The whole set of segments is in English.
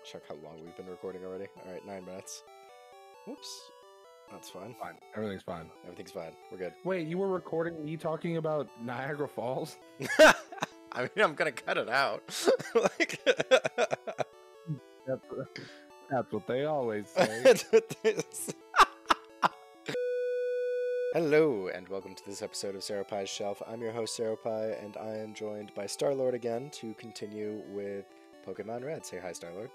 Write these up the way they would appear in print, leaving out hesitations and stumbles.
check how long we've been recording already. Alright, 9 minutes. Whoops. That's fine. Fine. Everything's fine. Everything's fine. We're good. Wait, you were recording me talking about Niagara Falls? I mean, I'm gonna cut it out. Like, That's what they always say. that's what this. Hello, and welcome to this episode of Seropie'sShelf. I'm your host, Seropie, and I am joined by Star-Lord again to continue with Pokemon Red. Say hi, Star-Lord.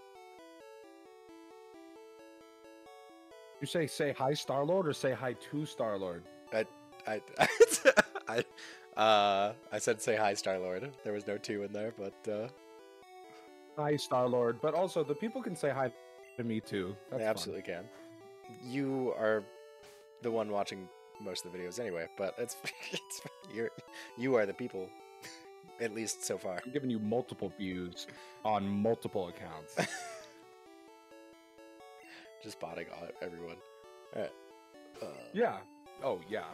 You say hi, Star-Lord, or say hi to Star-Lord? I said say hi, Star-Lord. There was no 2 in there, but Hi, Star-Lord. But also, the people can say hi to me, too. That's they absolutely can. You are the one watching most of the videos anyway, but it's you are the people, at least so far. I'm giving you multiple views on multiple accounts. Just botting on everyone. Alright. Yeah. Oh, yeah.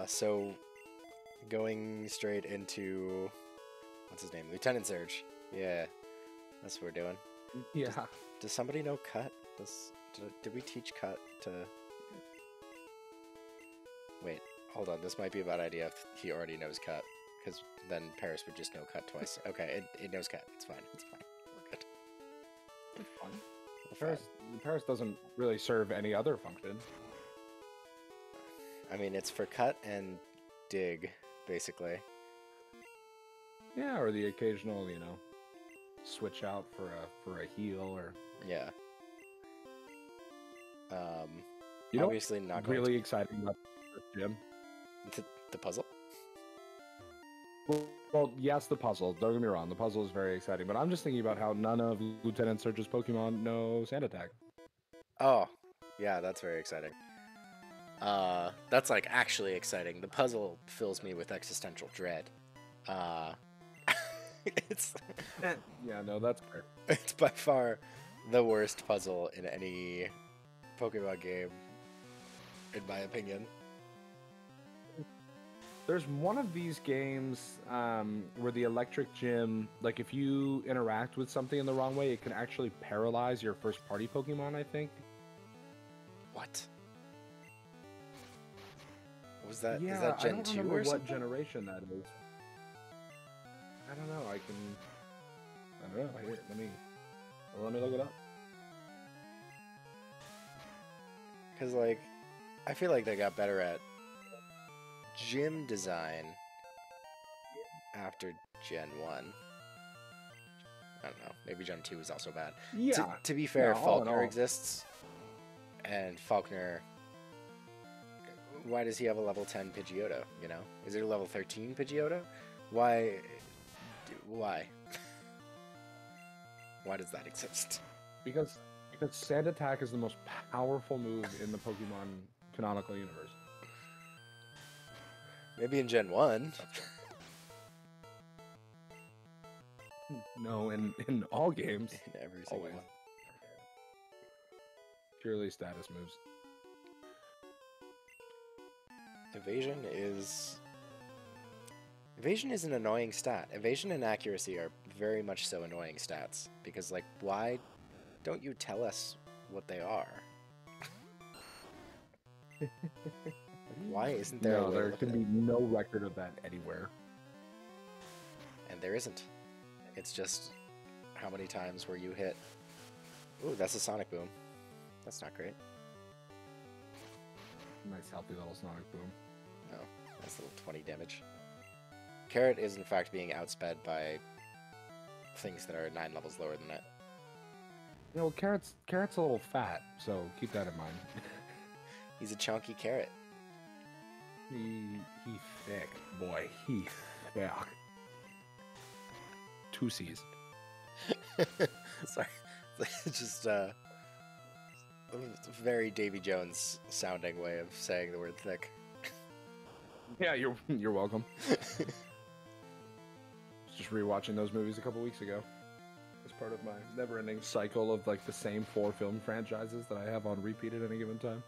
So going straight into what's his name? Lieutenant Surge. Yeah. That's what we're doing. Yeah. Does somebody know Cut? Did we teach Cut to... Wait, hold on. This might be a bad idea if he already knows Cut, because then Paris would just know Cut twice. Okay, it knows Cut. It's fine. It's fine. We're good. It's fun. We're fine. Paris doesn't really serve any other function. I mean, it's for Cut and Dig, basically. Yeah, or the occasional, switch out for a heal, or... Yeah. Obviously not going really exciting about this gym. the puzzle. Well, yes, the puzzle. Don't get me wrong, the puzzle is very exciting, but I'm just thinking about how none of Lieutenant Surge's Pokemon know Sand Attack. Oh, yeah, that's very exciting. That's like actually exciting. The puzzle fills me with existential dread. It's Yeah, no, that's fair. it's by far the worst puzzle in any Pokemon game, in my opinion. There's one of these games where the electric gym, like if you interact with something in the wrong way, it can actually paralyze your first party Pokemon, I think. What? Was that? Yeah, is that Gen I don't 2 remember or what something? generation that is. I don't know. I don't know. Here, let me look it up. Because, like, I feel like they got better at gym design after Gen 1. I don't know. Maybe Gen 2 was also bad. Yeah. To be fair, Yeah, all in Faulkner all. exists. And Faulkner... Why does he have a level 10 Pidgeotto, you know? Is it a level 13 Pidgeotto? Why? Why does that exist? Because Sand Attack is the most powerful move in the Pokemon canonical universe. Maybe in Gen 1. No, in all games. In every single Always. one. Purely status moves. Evasion is an annoying stat. Evasion and accuracy are very much so annoying stats. Because, like, why don't you tell us what they are? Why isn't there a No, way there to can look be at it? no record of that anywhere. And there isn't. It's just how many times were you hit. Ooh, that's a Sonic Boom. That's not great. Nice healthy little Sonic Boom. No, that's a little 20 damage. Carrot is in fact being outsped by things that are 9 levels lower than it. You know, Carrot's a little fat, so keep that in mind. He's a chunky carrot. He thick, boy. He thick. 2 C's. Sorry. It's just a very Davy Jones sounding way of saying the word thick. Yeah, you're welcome. Just rewatching those movies a couple weeks ago. As part of my never-ending cycle of like the same 4 film franchises that I have on repeat at any given time.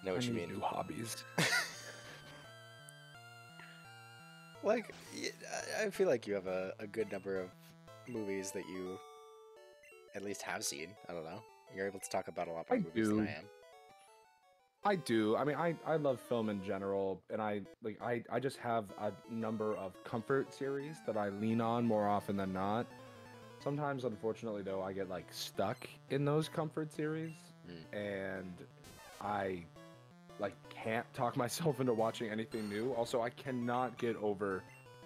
Know what you need mean. new hobbies. Like, I feel like you have a good number of movies that you at least have seen. I don't know. You're able to talk about a lot more I movies than do. I am. I do. I mean, I love film in general, and I just have a number of comfort series that I lean on more often than not. Sometimes, unfortunately, though, I get like stuck in those comfort series, and I like can't talk myself into watching anything new. Also, I cannot get over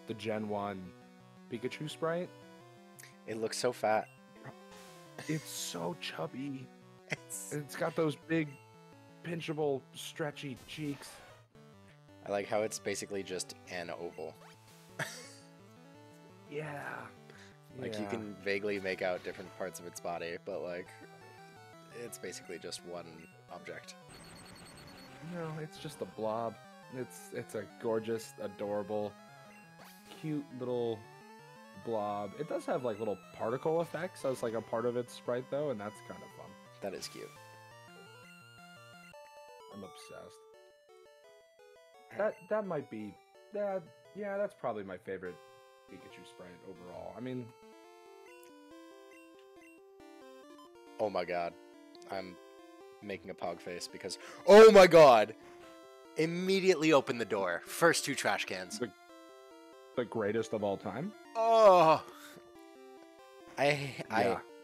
the Gen 1 Pikachu sprite. It looks so fat. It's so chubby. It's... It's got those big, pinchable, stretchy cheeks. I like how it's basically just an oval. Yeah. Like, you can vaguely make out different parts of its body, but, like, it's basically just one object. No, it's just a blob. It's a gorgeous, adorable, cute little blob. It does have, like, little particle effects as, like, a part of its sprite, though, and that's kind of fun. That is cute. I'm obsessed. That might be... Yeah, that's probably my favorite Pikachu sprite overall. I mean... Oh my god. I'm making a pog face because... Oh my god! Immediately open the door. First 2 trash cans. The greatest of all time? Oh! I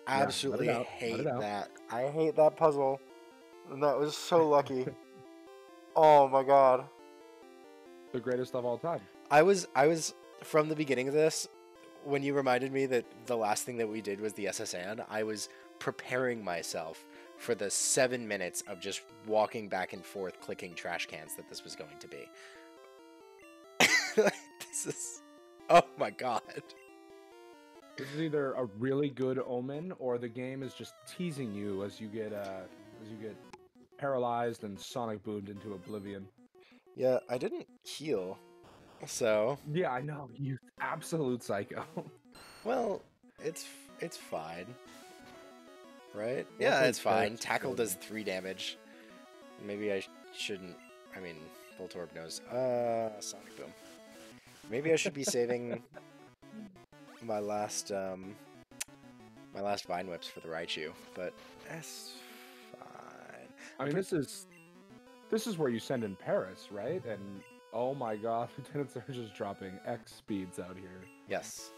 absolutely Let it out. hate that. I hate that puzzle. And that was so lucky. Oh my god. The greatest of all time. I was from the beginning of this, when you reminded me that the last thing that we did was the SSN, I was preparing myself for the 7 minutes of just walking back and forth clicking trash cans that this was going to be. This is... Oh my god. This is either a really good omen or the game is just teasing you as you get paralyzed and sonic boomed into oblivion. Yeah, I didn't heal, so... Yeah, I know, you absolute psycho. Well, it's fine. Right? Yeah, it's fine. Tackle does 3 damage. Maybe I shouldn't... I mean, Voltorb knows. Sonic Boom. Maybe I should be saving my last Vine Whips for the Raichu, but that's fine. I mean, this is where you send in Paris, right? And oh my god, Lieutenant Surge is dropping X speeds out here. Yes.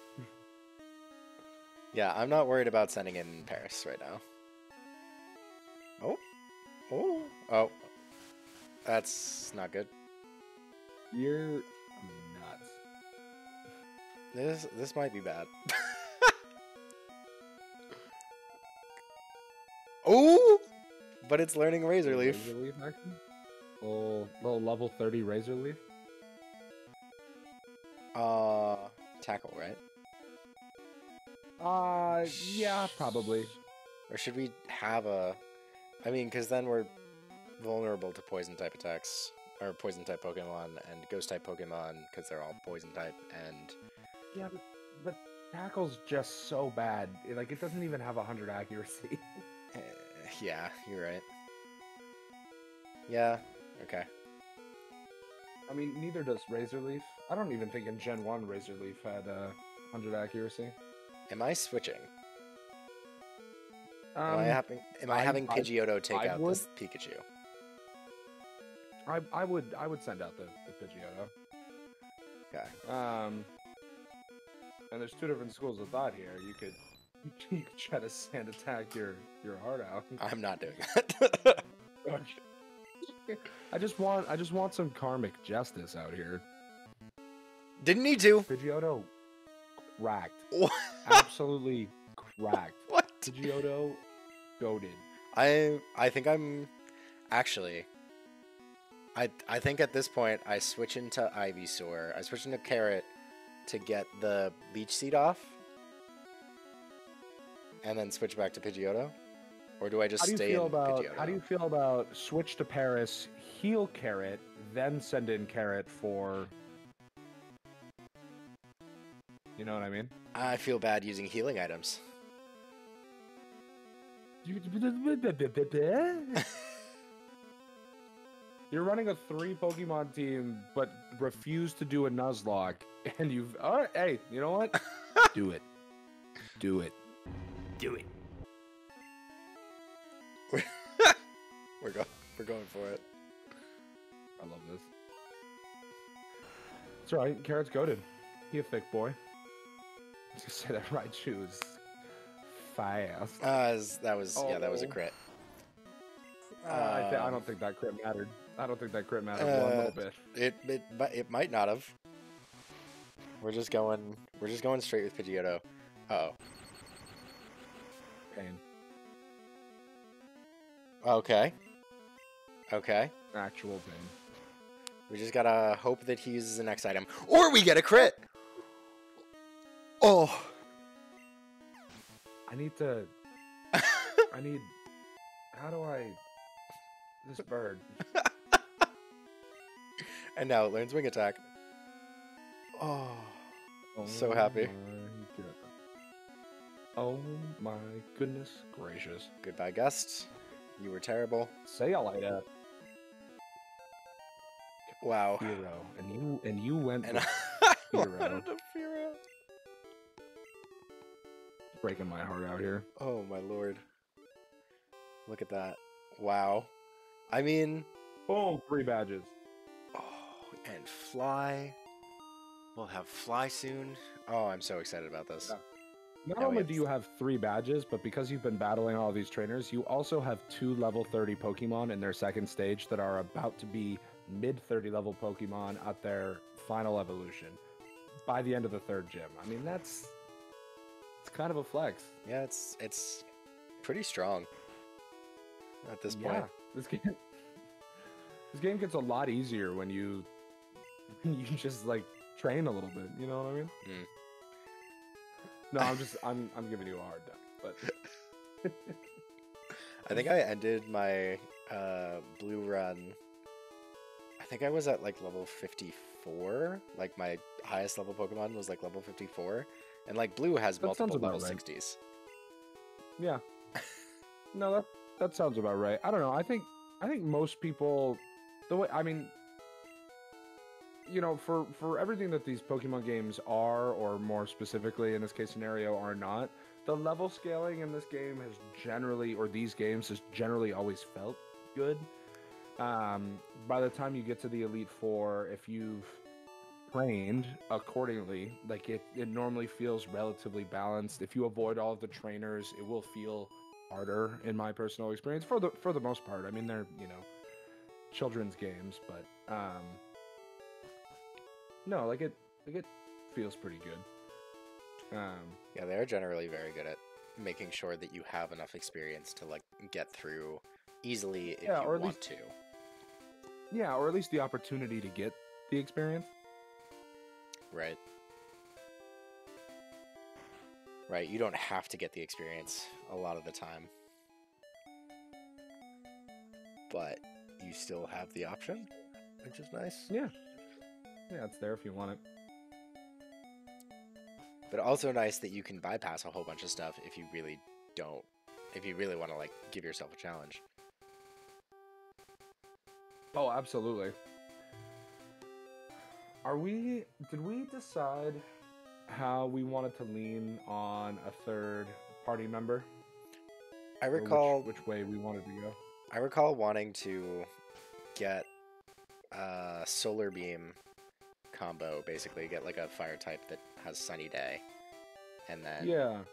Yeah, I'm not worried about sending in Paris right now. Oh. Oh. Oh. That's not good. You're nuts. This might be bad. Oh! But it's learning Razor Leaf. Razor Leaf action? Little level 30 Razor Leaf? Tackle, right? Yeah, probably. Or should we have a... I mean, because then we're vulnerable to poison-type attacks, or poison-type Pokemon, and Ghost-type Pokemon, because they're all poison-type, and... Yeah, but Tackle's just so bad. It doesn't even have 100 accuracy. Yeah, you're right. Yeah, okay. I mean, neither does Razor Leaf. I don't even think in Gen 1 Razor Leaf had 100 accuracy. Am I switching? Am I having Pidgeotto take out this Pikachu? I would send out the Pidgeotto. Okay. And there's 2 different schools of thought here. You could try to sand attack your heart out. I'm not doing that. I just want some karmic justice out here. Didn't need to. Pidgeotto cracked. What? Absolutely cracked. What? Pidgeotto goated. I think I'm actually I think at this point I switch into Ivysaur. I switch into Carrot to get the Leech Seed off. And then switch back to Pidgeotto? Or do I just stay in Pidgeotto? How do you feel about switch to Paris, heal Carrot, then send in Carrot for... You know what I mean? I feel bad using healing items. You're running a 3 Pokemon team, but refuse to do a Nuzlocke, and you've... All right, hey, you know what? Do it. Do it. Do it. We're going for it. I love this. It's alright, Carrot's goated. He a thick boy. I was gonna say that Raichu is fast. That was a crit. I don't think that crit mattered. I don't think that crit mattered one little bit. It might not have. We're just going straight with Pidgeotto. Uh-oh. Pain. Okay. Okay. Actual pain. We just gotta hope that he uses the next item, or we get a crit. Oh. I need. How do I? This bird. And now it learns wing attack. Oh. So happy. Oh my goodness gracious. Goodbye, guest. You were terrible. Say I like that. Wow. Hero. And you went and with I Hero. wanted a Firo. Breaking my heart out here. Oh my lord. Look at that. Wow. I mean... Boom, 3 badges. Oh, and Fly. We'll have Fly soon. Oh, I'm so excited about this. Yeah. Not only do you have 3 badges, but because you've been battling all these trainers, you also have 2 level 30 Pokemon in their second stage that are about to be mid 30 level Pokemon at their final evolution by the end of the 3rd gym. I mean, it's kind of a flex. Yeah, it's pretty strong at this point. Yeah, this game gets a lot easier when you just like train a little bit. You know what I mean? Mm. No, I'm giving you a hard time, but I think I ended my blue run. I think I was at like level 54. Like my highest level Pokemon was like level 54, and like blue has multiple level 60s. Yeah. No, that sounds about right. I don't know. I think most people, the way, I mean, you know, for everything that these Pokemon games are, or more specifically in this case scenario are not, the level scaling in this game has generally, or these games has generally always felt good. By the time you get to the Elite Four, if you've trained accordingly, like it normally feels relatively balanced. If you avoid all of the trainers, it will feel harder in my personal experience for the most part. I mean, they're, you know, children's games, but no, like it feels pretty good. Yeah, they're generally very good at making sure that you have enough experience to like get through easily if you want to. Yeah, or at least the opportunity to get the experience. Right. Right, you don't have to get the experience a lot of the time. But you still have the option, which is nice. Yeah. Yeah, it's there if you want it. But also nice that you can bypass a whole bunch of stuff if you really want to like give yourself a challenge. Oh, absolutely. Did we decide how we wanted to lean on a 3rd party member? I recall which way we wanted to go. I recall wanting to get a Solar Beam combo, basically get like a fire type that has Sunny Day, and then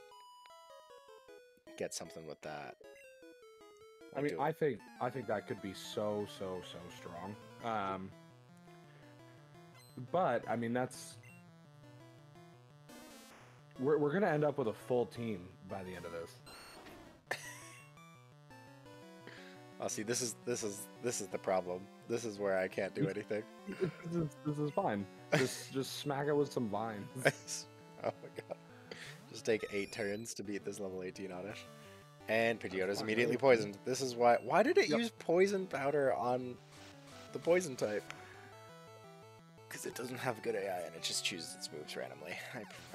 get something with that. I mean, I think that could be so strong. But I mean, we're gonna end up with a full team by the end of this. Oh, see, this is the problem. This is where I can't do anything. This is fine. Just smack it with some vines. Oh my god! Just take 8 turns to beat this level 18 Oddish. And Pidgeotto's immediately poisoned. This is why. Why did it use poison powder on the poison type? Because it doesn't have good AI and it just chooses its moves randomly.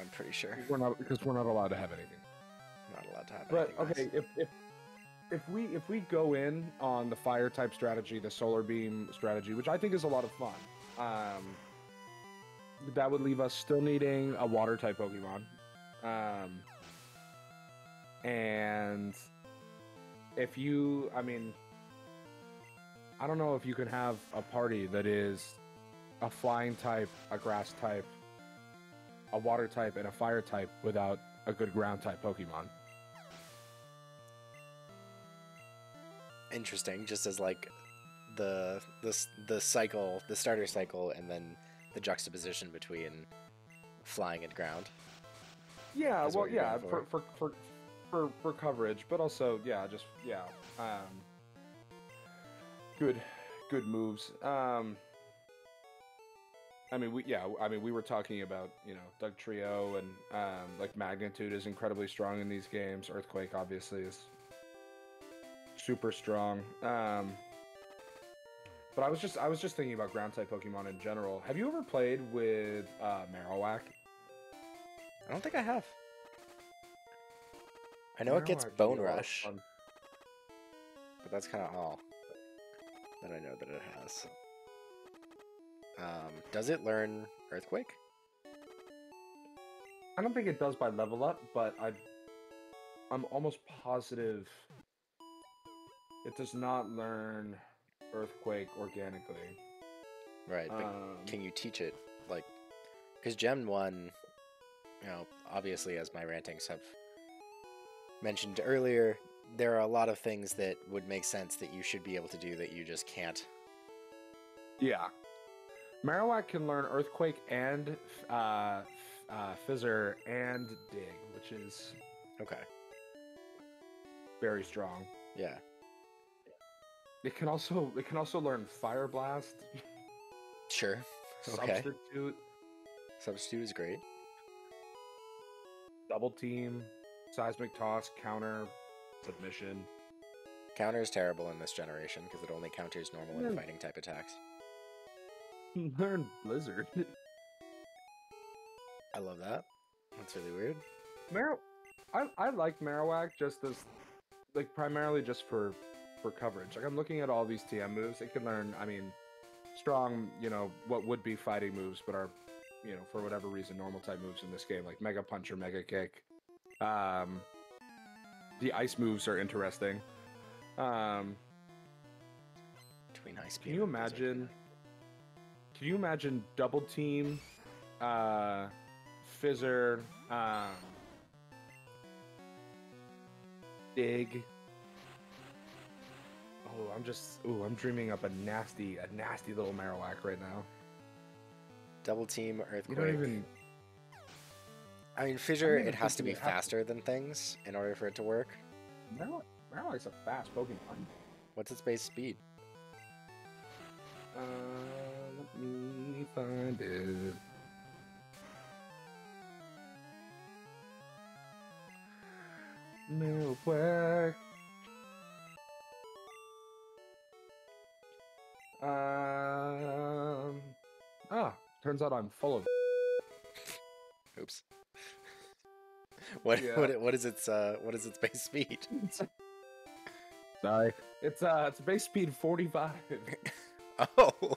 I'm pretty sure. Because we're not allowed to have anything. Not allowed to have but anything. okay, nice. if we go in on the fire type strategy, the solar beam strategy, which I think is a lot of fun, that would leave us still needing a water type Pokemon. And if you, I mean, I don't know if you can have a party that is a flying type, a grass type, a water type, and a fire type without a good ground type Pokemon. Interesting, just as like the cycle, the starter cycle, and then the juxtaposition between flying and ground. Yeah, well, yeah, for coverage, but also, yeah, just good moves. I mean, we were talking about, you know, Doug Trio and like Magnitude is incredibly strong in these games. Earthquake obviously is super strong. But I was just thinking about ground type Pokemon in general. Have you ever played with Marowak? I don't think I have. I know it gets Bone Rush, but that's kind of all that I know that it has. Does it learn Earthquake? I don't think it does by level up, but I'm almost positive it does not learn Earthquake organically. Right, but can you teach it? Like, because Gen 1, you know, obviously, as my rantings have mentioned earlier, there are a lot of things that would make sense that you should be able to do that you just can't. Yeah. Marowak can learn Earthquake and Fizzer and Dig, which is okay. Very strong. Yeah. It can also learn Fire Blast. Sure. Okay. Substitute is great. Double Team, Seismic Toss, Counter, Submission. Counter is terrible in this generation because it only counters normal and fighting type attacks. Learn Blizzard. I love that. That's really weird. I like Marowak just as, like, primarily just for coverage. Like, I'm looking at all these TM moves. It can learn, I mean, strong, you know, what would be fighting moves, but are, you know, for whatever reason, normal type moves in this game, like Mega Punch or Mega Kick. The ice moves are interesting. Between ice Can you imagine? Can you imagine Double Team, Fizzer, Dig? Oh, I'm dreaming up a nasty little Marowak right now. Double Team, Earthquake. You don't even... I mean, Fissure, it has to be faster than things in order for it to work. Marowak's a fast Pokemon. What's its base speed? Let me find it. Marowak. Turns out I'm full of. Oops. What is its base speed? Sorry. It's base speed 45. Oh.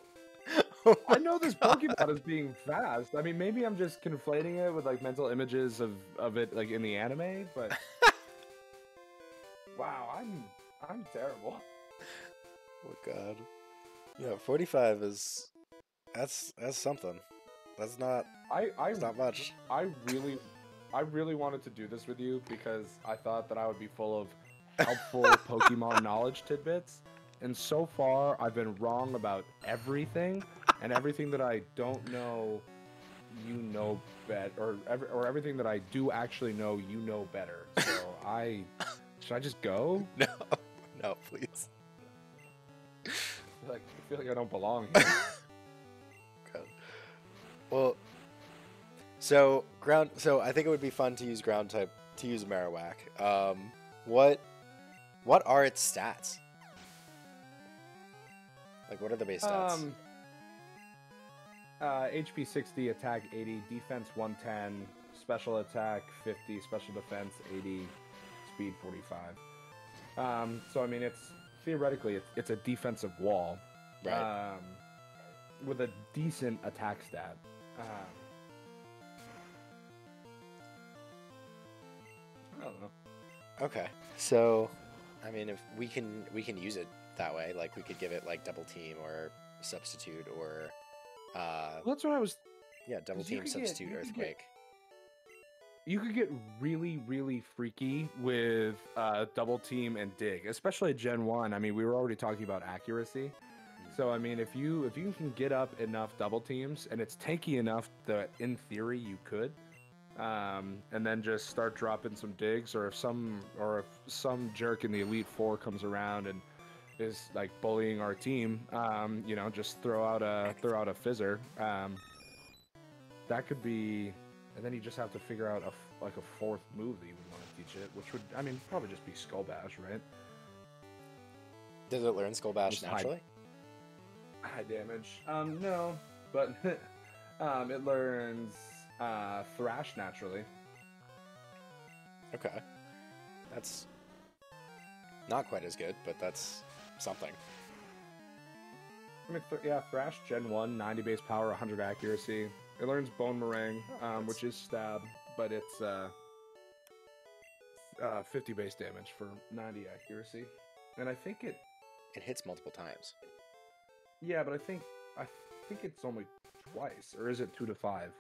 I know this Pokemon is being fast. I mean, maybe I'm just conflating it with like mental images of it like in the anime, but wow, I'm terrible. Oh god. Yeah, 45 is that's something. That's not it's not much. I really wanted to do this with you because I thought that I would be full of helpful Pokemon knowledge tidbits. And so far, I've been wrong about everything, and everything that I don't know, you know better, or everything that I do actually know, you know better. So should I just go? No, please. I feel like I don't belong here. God. Well, so I think it would be fun to use ground type to use Marowak. What are its stats? Like, what are the base stats? HP 60, attack 80, defense 110, special attack 50, special defense 80, speed 45. So I mean, theoretically it's a defensive wall, Right. with a decent attack stat. I don't know. Okay. So, I mean, if we can use it that way. Like we could give it like double team or substitute or Well, that's what I was. yeah, double 'Cause you team, could substitute, earthquake. You could get really, really freaky with double team and dig, especially at Gen 1. I mean, we were already talking about accuracy. So I mean, if you can get up enough double teams and it's tanky enough that in theory you could, and then just start dropping some digs, or if some jerk in the Elite Four comes around and is like bullying our team, you know, just throw out a fizzer. That could be, and then you just have to figure out like a fourth move that you would want to teach it, which would, I mean, probably just be Skull Bash, right? Does it learn Skull Bash Just naturally? High damage. No, but it learns Thrash naturally. Okay. That's not quite as good, but that's something. I mean, yeah, Thrash Gen 1, 90 base power, 100 accuracy. It learns Bone Meringue, which is stab, but it's 50 base damage for 90 accuracy. And I think it hits multiple times. Yeah, but I think it's only twice, or is it 2 to 5?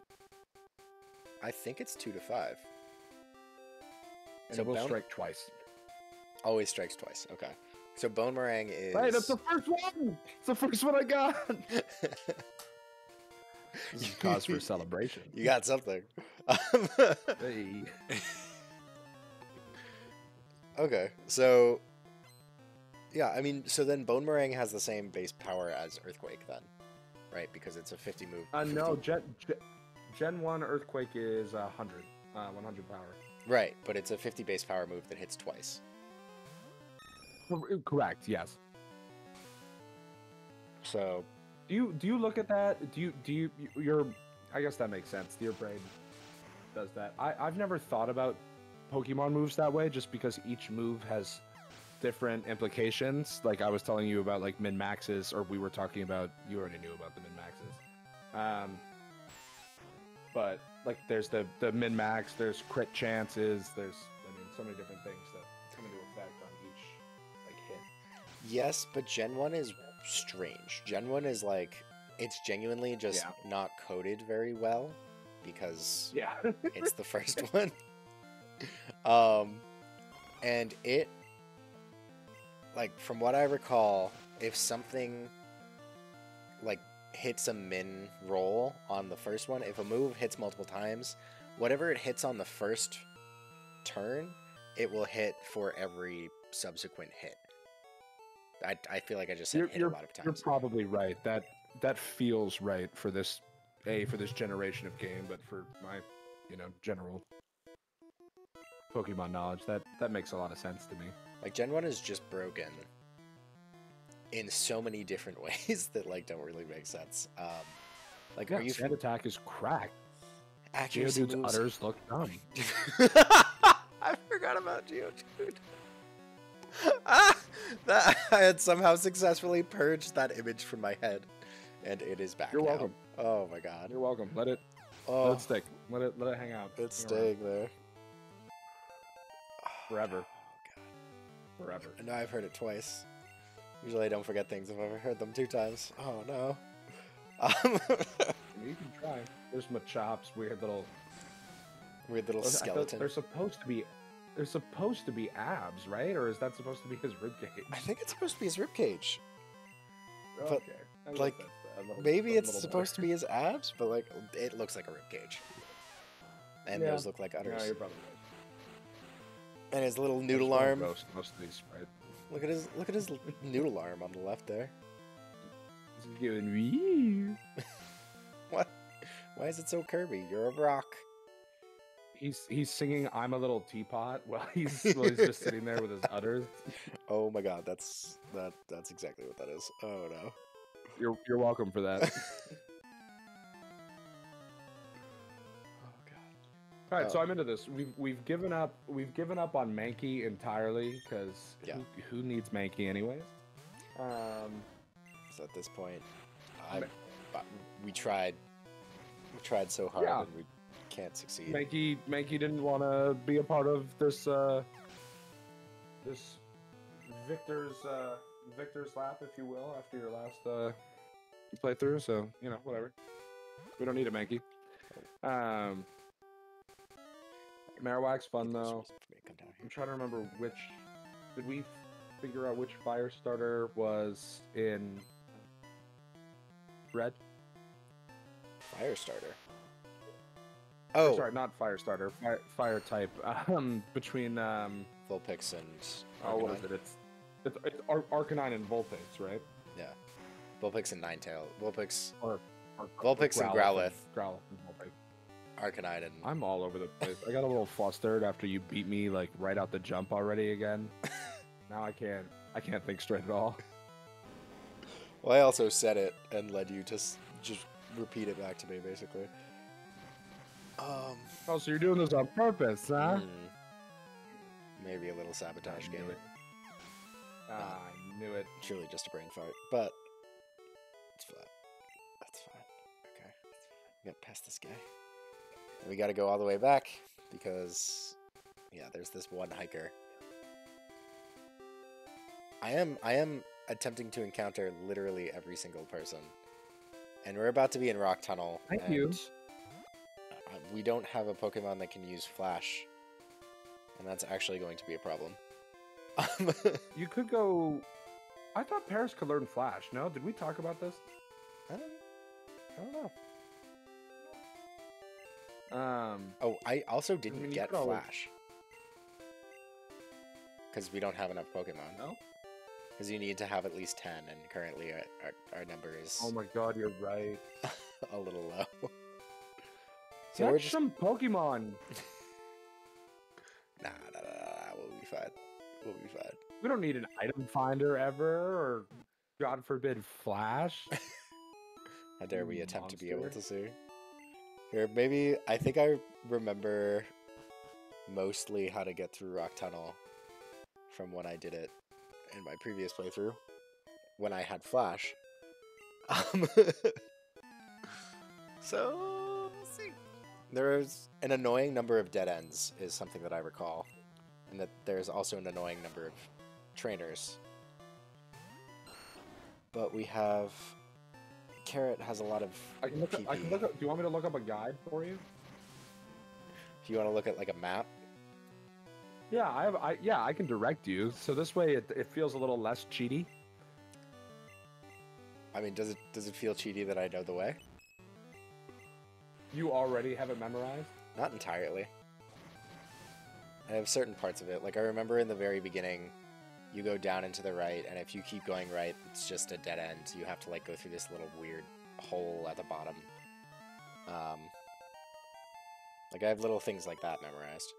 I think it's 2 to 5. And it will strike twice. Always strikes twice. Okay. So Bone Meringue is... Right, that's the first one! It's the first one I got! This is cause for celebration. You got something. Hey. Okay, so... Yeah, I mean, so then Bone Meringue has the same base power as Earthquake then, right? Because it's a 50 move. 50... No, Gen 1 Earthquake is 100 power. Right, but it's a 50 base power move that hits twice. Correct, yes. So... Do you look at that? I guess that makes sense. Your brain does that. I've never thought about Pokemon moves that way, just because each move has different implications. Like I was telling you about like min maxes, or we were talking about, you already knew about the min maxes. But like there's the min max, there's crit chances, there's so many different things that come into effect on each like hit. Yes, but Gen 1 is strange. Gen 1 is like, it's genuinely just not coded very well because it's the first one. And it, like, from what I recall, if something like hits a min roll on the first one, if a move hits multiple times, whatever it hits on the first turn, it will hit for every subsequent hit. I feel like I just said hit a lot of times. You're probably right. That feels right for this generation of game, but for my, general Pokemon knowledge, that makes a lot of sense to me. Like Gen 1 is just broken in so many different ways that like don't really make sense. Like Sand Attack is cracked. Accuracy Geodude's moves... udders look dumb. I forgot about Geodude. That I had somehow successfully purged that image from my head, and it is back. You're welcome. Oh my god. You're welcome. Let it stick. Let it hang out. It's staying there. Forever. Oh god. Forever. And now I've heard it twice. Usually I don't forget things if I've heard them 2 times. Oh no. You can try. There's Machops, weird little skeleton. They're supposed to be abs, right? Or is that supposed to be his ribcage? I think it's supposed to be his ribcage. Okay. But, like, maybe it's supposed to be his abs, but, like, it looks like a ribcage. And those look like udders. No, you're probably right. And his little noodle arm. Most of these, right? Look at his noodle arm on the left there. It's giving me. What? Why is it so curvy? You're a rock. He's singing "I'm a Little Teapot" while he's just sitting there with his udders. Oh my god, that's exactly what that is. Oh no. You're welcome for that. Oh god. All right, so I'm into this. We've given up on Mankey entirely because who needs Mankey anyways? So at this point, we tried so hard and we can't succeed. Mankey didn't want to be a part of this this victor's lap, if you will, after your last playthrough. So you know, whatever. We don't need a Mankey. Marowak's fun though. I'm trying to remember which. Did we figure out which fire starter was in red? Fire starter. Oh, sorry, not fire starter. Fire type. Between Vulpix and Arcanine. What is it? It's Arcanine and Vulpix, right? Yeah. Vulpix and Ninetale. Vulpix and Growlithe. Growlithe. Growlithe and Vulpix. Arcanine and... I'm all over the place. I got a little flustered after you beat me like right out the jump already again. Now I can't think straight at all. Well, I also said it and led you to just repeat it back to me, basically. Oh, so you're doing this on purpose, huh? Maybe a little sabotage game. I knew it. Truly just a brain fart, but it's fine. That's fine. Okay. We got past this guy. And we got to go all the way back because, yeah, there's this one hiker. I am attempting to encounter literally every single person, and we're about to be in Rock Tunnel. Thank you. We don't have a Pokemon that can use Flash, and that's actually going to be a problem. You could go... I thought Paris could learn Flash. No? Did we talk about this? I don't know. Oh, I also didn't get Flash. Because we don't have enough Pokemon. No? Because you need to have at least 10, and currently our number is... Oh my god, you're right. a little low. So catch some Pokemon! Nah, we'll be fine. We'll be fine. We don't need an item finder ever, or God forbid, Flash. How dare we attempt to be able to see? Here, maybe, I think I remember mostly how to get through Rock Tunnel from when I did it in my previous playthrough, when I had Flash. So, we'll see. There's an annoying number of dead ends, is something that I recall. And that there's also an annoying number of trainers. But we have... Carrot has a lot of I can look up, do you want me to look up a guide for you? Do you want to look at like a map? Yeah, I can direct you. So this way it feels a little less cheaty. I mean, does it feel cheaty that I know the way? You already have it memorized? Not entirely. I have certain parts of it. Like I remember in the very beginning, you go down and to the right, and if you keep going right, it's just a dead end. You have to like go through this little weird hole at the bottom. Like I have little things like that memorized.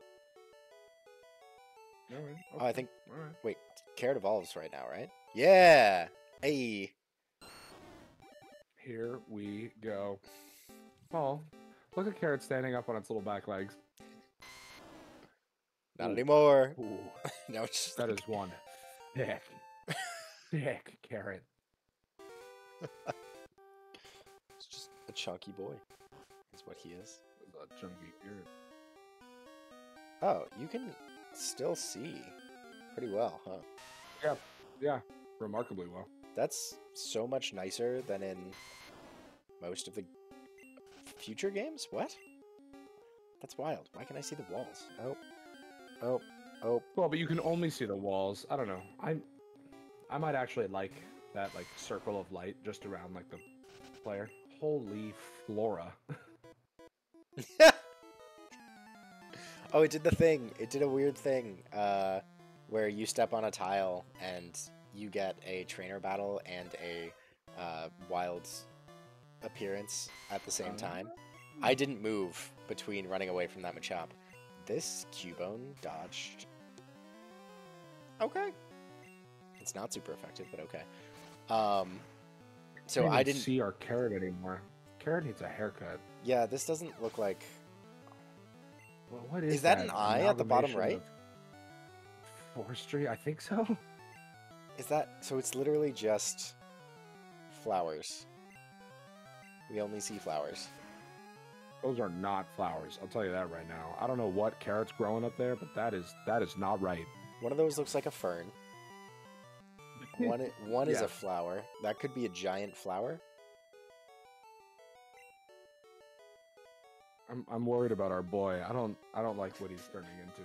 All right. Okay. Oh, I think. All right. Wait, Carrot evolves right now, right? Yeah. Hey. Here we go. Oh, look at Carrot standing up on its little back legs. Not anymore. Ooh. No, it's just that is one thick, thick Carrot. It's just a chunky boy. Is what he is. A chunky Carrot. Oh, you can still see pretty well, huh? Yeah, remarkably well. That's so much nicer than in most of the future games? What? That's wild. Why can I see the walls? Oh. Well, but you can only see the walls. I don't know. I might actually like that like circle of light just around like the player. Holy flora. Oh, it did the thing. It did a weird thing where you step on a tile and you get a trainer battle and a wild appearance at the same time. I didn't move between running away from that Machop. This Cubone dodged. Okay. It's not super effective, but okay. So I didn't see our Carrot anymore. Carrot needs a haircut. Yeah, this doesn't look like Well, what is that an eye at the bottom right? Forestry, I think so. Is that so? It's literally just flowers. We only see flowers. Those are not flowers. I'll tell you that right now. I don't know what carrot's growing up there, but that is not right. One of those looks like a fern. One is a flower. That could be a giant flower. I'm worried about our boy. I don't like what he's turning into.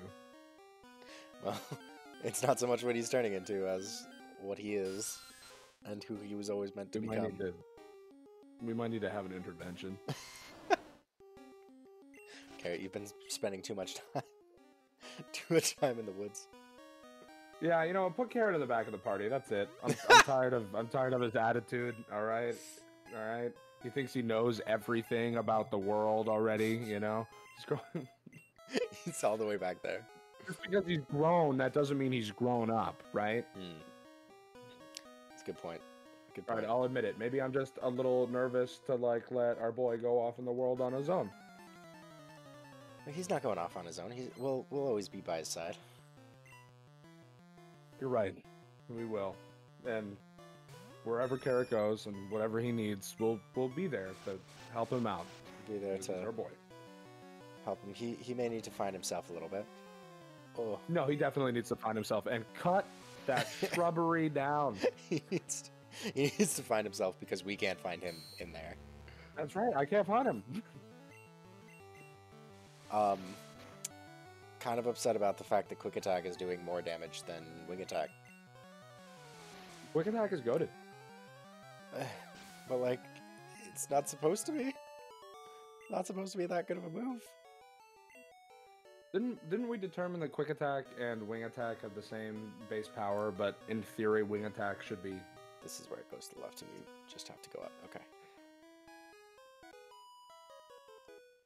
Well, it's not so much what he's turning into as what he is and who he was always meant to become. We might need to have an intervention. Carrot, you've been spending too much time in the woods. Yeah, you know, put Carrot in the back of the party. That's it. I'm tired of his attitude. All right. He thinks he knows everything about the world already. You know, He's all the way back there. Just because he's grown, that doesn't mean he's grown up, right? That's a good point. All right, I'll admit it. Maybe I'm just a little nervous to let our boy go off in the world on his own. He's not going off on his own. We'll always be by his side. You're right. We will. And wherever Carrot goes and whatever he needs, we'll be there to help him out. Be there to our boy. Help him. He may need to find himself a little bit. Oh. No, he definitely needs to find himself and cut that shrubbery down. He needs to find himself because we can't find him in there. That's right. I can't find him. Kind of upset about the fact that Quick Attack is doing more damage than Wing Attack. Quick Attack is goated. But, like, it's not supposed to be. Not supposed to be that good of a move. Didn't we determine that Quick Attack and Wing Attack have the same base power, but in theory Wing Attack should be... This is where it goes to the left and you just have to go up. Okay.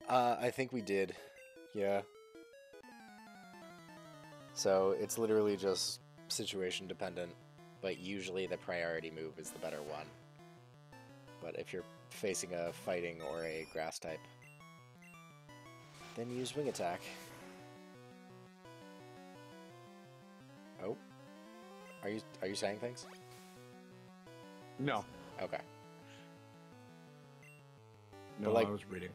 I think we did. Yeah. So it's literally just situation dependent, but usually the priority move is the better one. But if you're facing a fighting or a grass type, then use Wing Attack. Oh. Are you saying things? No. Okay. No, like, I was reading.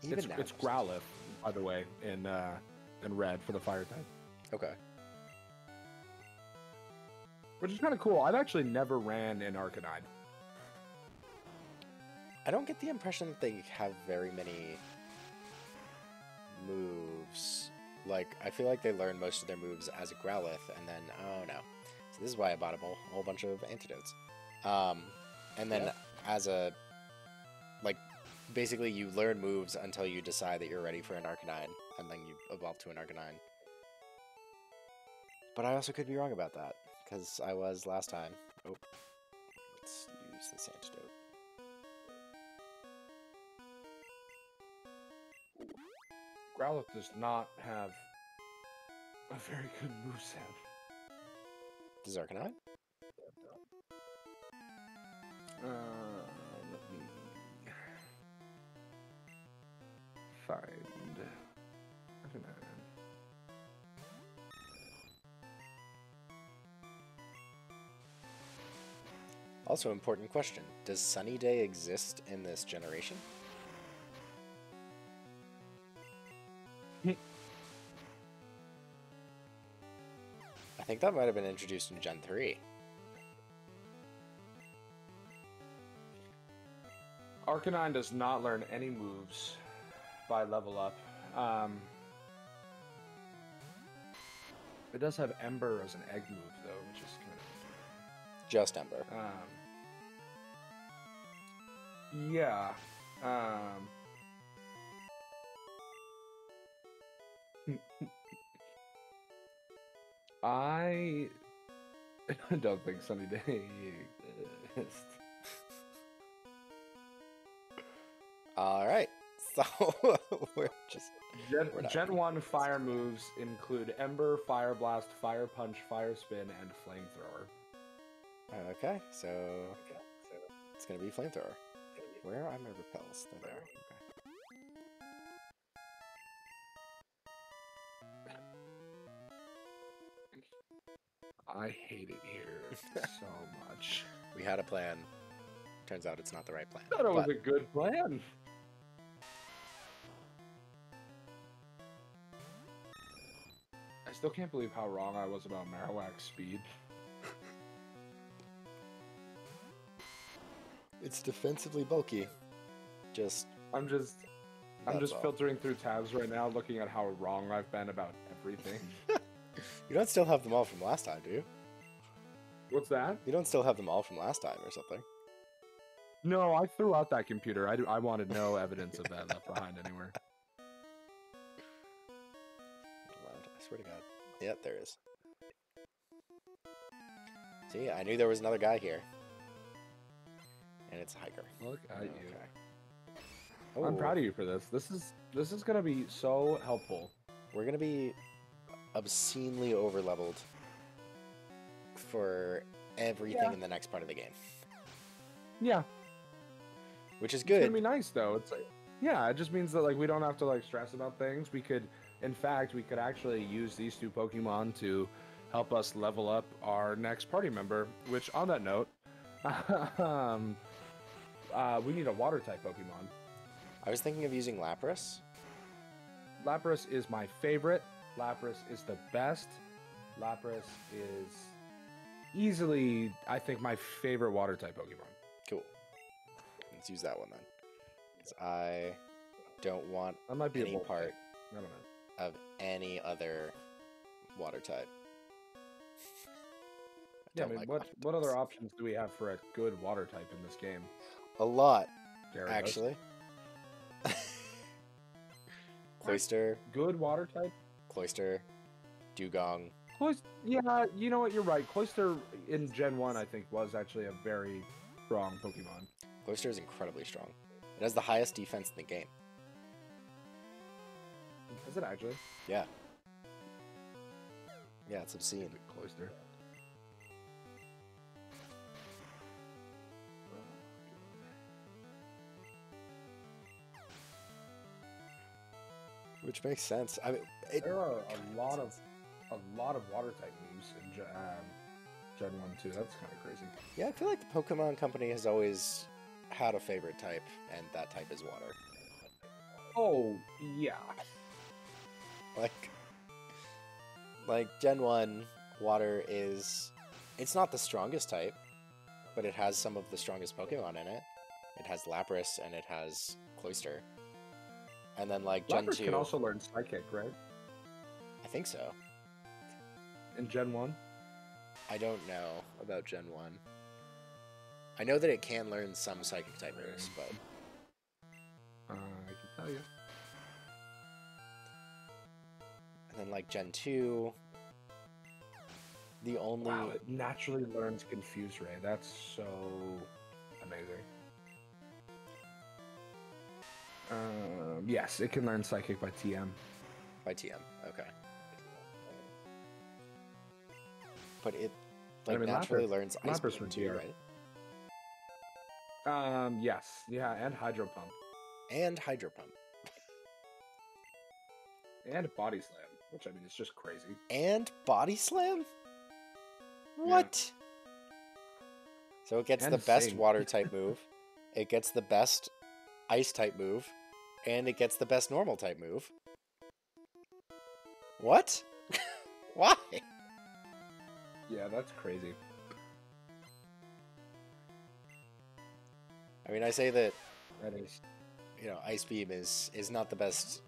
Even it's Growlithe, by the way, in red for the fire type. Okay. Which is kind of cool. I've actually never ran an Arcanine. I don't get the impression that they have very many moves. Like, I feel like they learn most of their moves as a Growlithe, and then, oh no. So this is why I bought a whole bunch of antidotes. And then as a, like, basically you learn moves until you decide that you're ready for an Arcanine, and then you evolve to an Arcanine. But I also could be wrong about that, because I was last time. Oh, let's use this antidote. Growlithe does not have a very good moveset. Does Arcanine? Let me find Arcanine. Also, important question. Does Sunny Day exist in this generation? I think that might have been introduced in Gen 3. Arcanine does not learn any moves by level up. It does have Ember as an egg move, though, which is kind of... Just Ember. Yeah. I don't think Sunny Day exists. Alright, so we're just... Gen 1 fire moves include Ember, Fire Blast, Fire Punch, Fire Spin, and Flamethrower. Okay, so it's gonna be Flamethrower. Where are my repels? They're there. I hate it here so much. We had a plan. Turns out it's not the right plan. I thought it was a good plan. I still can't believe how wrong I was about Marowak's speed. It's defensively bulky. I'm just filtering through tabs right now, looking at how wrong I've been about everything. You don't still have them all from last time, do you? What's that? You don't still have them all from last time or something? No, I threw out that computer. I wanted no evidence of that left behind anywhere. I swear to God. Yep, there is. See, I knew there was another guy here. And it's a hiker. Look at you. Oh. I'm proud of you for this. This is gonna be so helpful. We're gonna be obscenely overleveled for everything in the next part of the game. Yeah. Which is good. It's gonna be nice though. It's like, yeah, it just means that like we don't have to like stress about things. We could, in fact, we could actually use these two Pokemon to help us level up our next party member. Which, on that note, we need a water type Pokemon. I was thinking of using Lapras. Lapras is my favorite. Lapras is the best. Lapras is easily, I think, my favorite water type Pokemon. Cool. Let's use that one then. 'Cause I don't want That might be any a part I don't know. of any other water type. Yeah, I mean, what other options do we have for a good water type in this game? A lot, Gyarados. actually. Cloyster. Good water type? Cloyster. Dugong. Yeah, you know what? You're right. Cloyster in Gen 1, I think, was actually a very strong Pokemon. Cloyster is incredibly strong. It has the highest defense in the game. Is it actually? Yeah. Yeah, it's obscene. Cloyster. Which makes sense. I mean, there are a lot of water type moves in Gen 1 too. That's kind of crazy. Yeah, I feel like the Pokemon Company has always had a favorite type, and that type is water. Oh yeah. Like Gen 1, water is... It's not the strongest type, but it has some of the strongest Pokemon in it. It has Lapras, and it has Cloyster. And then, like, Gen 2... Lapras can also learn Psychic, right? I think so. In Gen 1? I don't know about Gen 1. I know that it can learn some Psychic type moves, but... I can tell you. And then, like, Gen 2... The only... Wow, it naturally learns Confuse Ray. That's so amazing. Yes, it can learn Psychic by TM. By TM, okay. But it, like, I mean, naturally learns Ice Beam too, right? Yes. Yeah, and Hydro Pump. And Hydro Pump. And Body Slam, which, I mean, is just crazy. And Body Slam? What? Yeah. So it gets the best water type move, it gets the best ice type move, and it gets the best normal type move. What? Why? Yeah, that's crazy. I mean, I say that is, you know, Ice Beam is not the best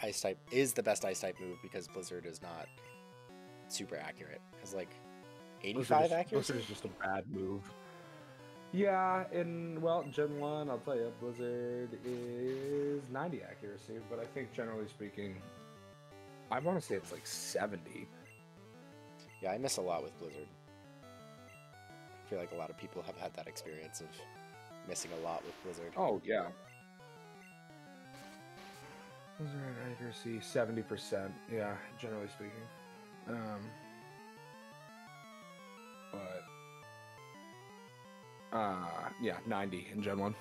ice type, is the best ice type move because Blizzard is not super accurate. It's like 85 accuracy? Blizzard is just a bad move. Yeah, well, Gen 1, I'll tell you, Blizzard is 90 accuracy, but I think generally speaking, I want to say it's like 70. Yeah, I miss a lot with Blizzard. I feel like a lot of people have had that experience of missing a lot with Blizzard. Oh, yeah. Blizzard accuracy, 70%, yeah, generally speaking. Yeah, 90 in Gen 1.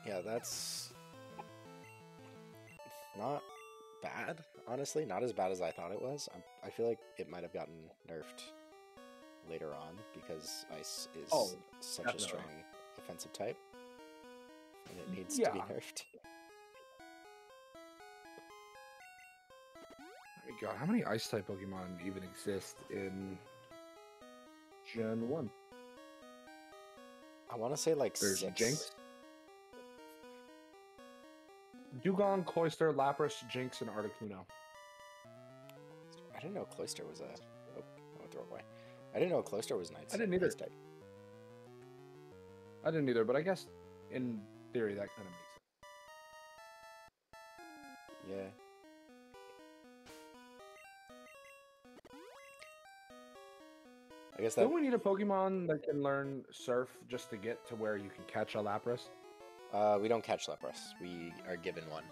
Yeah, that's not bad, honestly. Not as bad as I thought it was. I feel like it might have gotten nerfed later on because ice is such a strong offensive type, and it needs to be nerfed. Oh my god, how many ice type Pokemon even exist in Gen 1? I want to say like There's 6. Jinx, Dugong, Cloyster, Lapras, Jinx, and Articuno. I didn't know Cloyster was a... Oh, I'll throw it away. I didn't know Cloyster was an ice I didn't either. type. I didn't either, but I guess in theory that kind of makes sense. Yeah. I guess that... Don't we need a Pokemon that can learn Surf just to get to where you can catch a Lapras? We don't catch Lapras. We are given one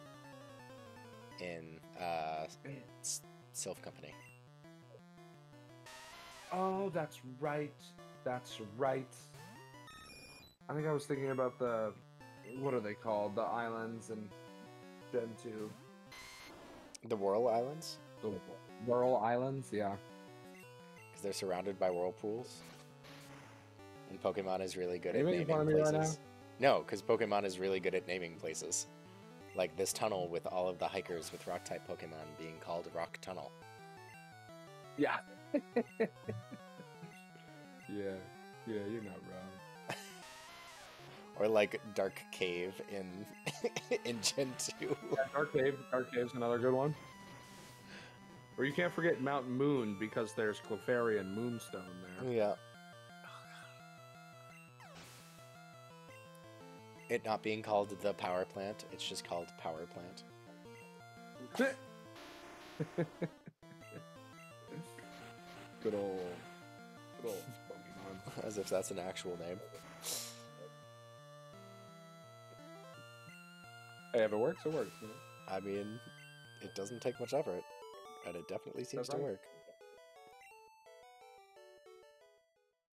in Sylph Company. Oh, that's right. That's right. I think I was thinking about the... What are they called? The islands in Gen 2. The Whirl Islands? The Whirl Islands, yeah. Because they're surrounded by whirlpools. And Pokemon is really good Are you at making naming fun of me places. right now? No, because Pokemon is really good at naming places. Like this tunnel with all of the hikers with rock-type Pokemon being called Rock Tunnel. Yeah. Yeah, you're not wrong. Or like Dark Cave in in Gen 2. Yeah, Dark Cave's another good one. Or you can't forget Mount Moon because there's Clefairy and Moonstone there. Yeah. It not being called the power plant, it's just called Power Plant. Good old Pokemon. As if that's an actual name. Hey, if it works, it works. You know? I mean, it doesn't take much effort, and it definitely seems to work.